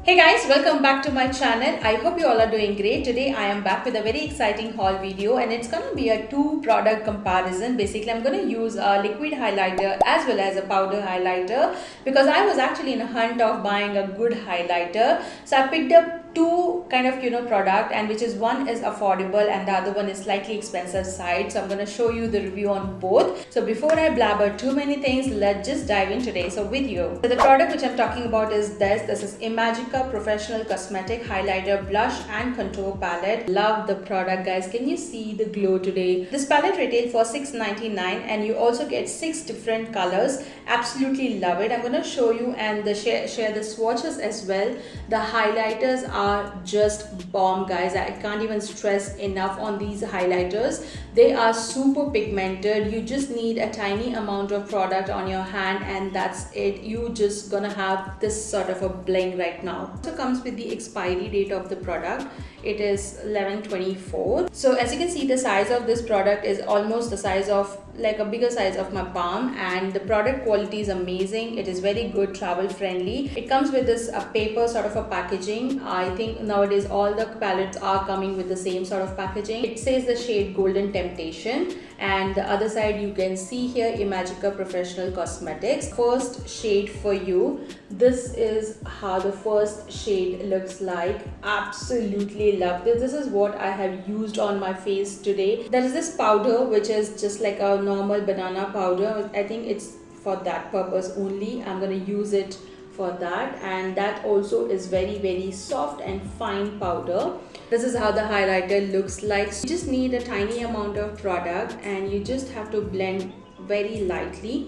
Hey guys, welcome back to my channel. I hope you all are doing great. Today I am back with a very exciting haul video and it's gonna be a two product comparison. Basically, I'm gonna use a liquid highlighter as well as a powder highlighter because I was actually in a hunt of buying a good highlighter. So I picked up two kind of product, and which is one is affordable and the other one is slightly expensive side. So I'm going to show you the review on both. So before I blabber too many things, let's just dive in today's video. So the product which I'm talking about is this is Imagica Professional Cosmetic Highlighter Blush and Contour Palette. Love the product, guys. Can you see the glow today? This palette retailed for $6.99 and you also get 6 different colors. Absolutely love it. I'm going to show you and share the swatches as well. The highlighters are just bomb, guys. I can't even stress enough on these highlighters. They are super pigmented. You just need a tiny amount of product on your hand and that's it. You just gonna have this sort of a bling right now. Also comes with the expiry date of the product. It is 11/24. So as you can see, the size of this product is almost the size of like a bigger size of my palm, and the product quality is amazing. It is very good, travel friendly. It comes with this paper sort of a packaging. I think nowadays all the palettes are coming with the same sort of packaging. It says the shade Golden Temptation, and the other side you can see here Imagica Professional Cosmetics. First shade for you. This is how the first shade looks like. Absolutely love this. This is what I have used on my face today. There is this powder which is just like a normal banana powder. I think it's for that purpose only. I'm gonna use it for that, and that also is very soft and fine powder. This is how the highlighter looks like. You just need a tiny amount of product and you just have to blend very lightly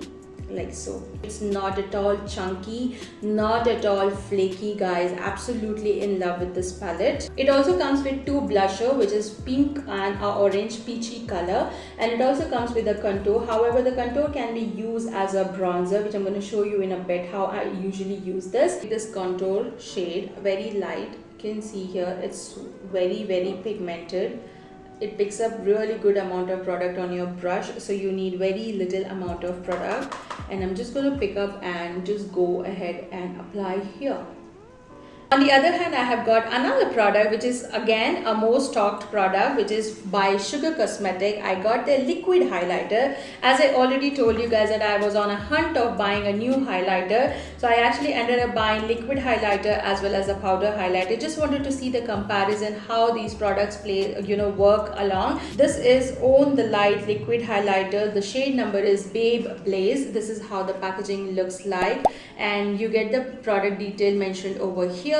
like so. It's not at all chunky, not at all flaky, guys. Absolutely in love with this palette. It also comes with two blusher, which is pink and orange peachy color, and it also comes with a contour. However, the contour can be used as a bronzer, which I'm going to show you in a bit how I usually use this contour shade. Very light. You can see here it's very pigmented. It picks up really good amount of product on your brush, so you need very little amount of product, and I'm just going to pick up and just go ahead and apply here. On the other hand, I have got another product which is again a most talked product, which is by Sugar Cosmetic. I got their liquid highlighter. As I already told you guys that I was on a hunt of buying a new highlighter, so I actually ended up buying liquid highlighter as well as a powder highlighter. Just wanted to see the comparison, how these products work along. This is Own the Light liquid highlighter. The shade number is Babe Blaze. This is how the packaging looks like, and you get the product detail mentioned over here.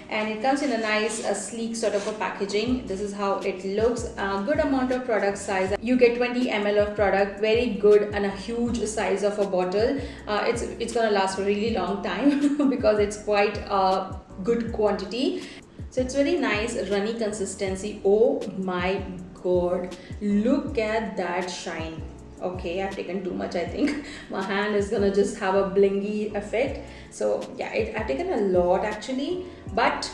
And it comes in a nice sleek sort of a packaging. This is how it looks. A good amount of product size. You get 20 ml of product, very good, and a huge size of a bottle. It's gonna last for a really long time because it's quite a good quantity. So it's very nice runny consistency. Oh my god, look at that shine. Okay, I've taken too much. I think my hand is gonna just have a blingy effect. So yeah, I've taken a lot actually, but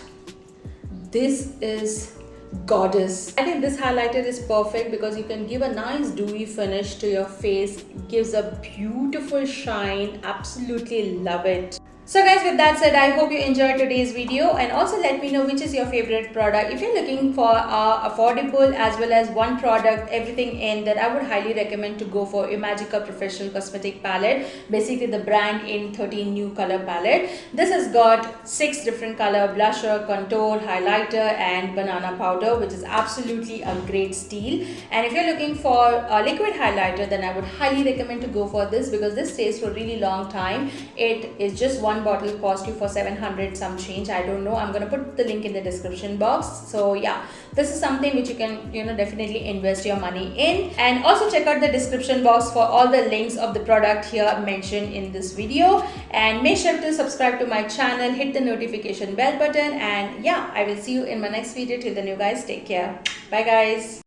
this is goddess. I think this highlighter is perfect because you can give a nice dewy finish to your face. It gives a beautiful shine. Absolutely love it. So guys, with that said, I hope you enjoyed today's video, and also let me know which is your favorite product. If you're looking for affordable as well as one product, everything in, that I would highly recommend to go for Imagica Professional Cosmetic Palette. Basically the brand in 13 new color palette. This has got 6 different color: blusher, contour, highlighter and banana powder, which is absolutely a great steal. And if you're looking for a liquid highlighter, then I would highly recommend to go for this because this stays for a really long time. It is just one bottle cost you for 700 some change. I don't know. I'm gonna put the link in the description box. So yeah, this is something which you can definitely invest your money in. And also check out the description box for all the links of the product here mentioned in this video. And make sure to subscribe to my channel, hit the notification bell button, and yeah, I will see you in my next video. Till then, you guys take care. Bye guys.